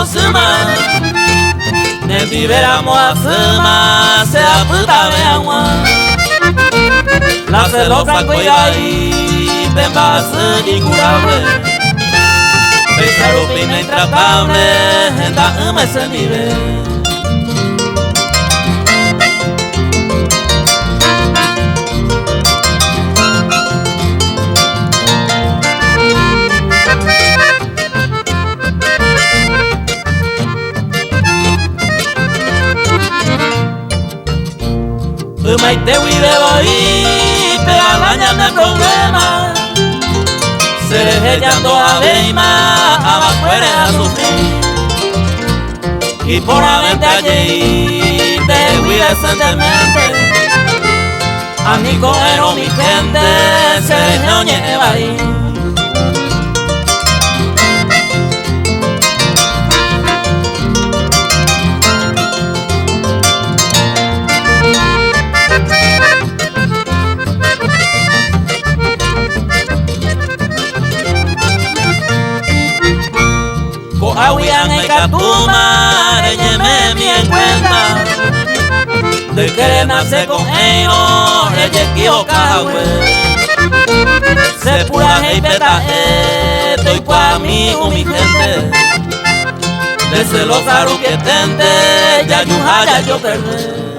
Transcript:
sima ne vivera mo afuma se aputa veanwa la celosa coyai bemba se digurawe Pesaro pina intratable da ama ese nivel Mai te huide voy, pero alaña me problema. Se echando a veima, abajo eres a sufrir. Y por haberte allí, te huide decentemente. A mi cojero, mi gente, se reúne ahí. Ahuyan en Catuma, reñeme mi encuentra de querer nacer con ellos, reyequio cahue se pura y peta, estoy pa' mí con mi gente de celosa que tente, ya yo perdí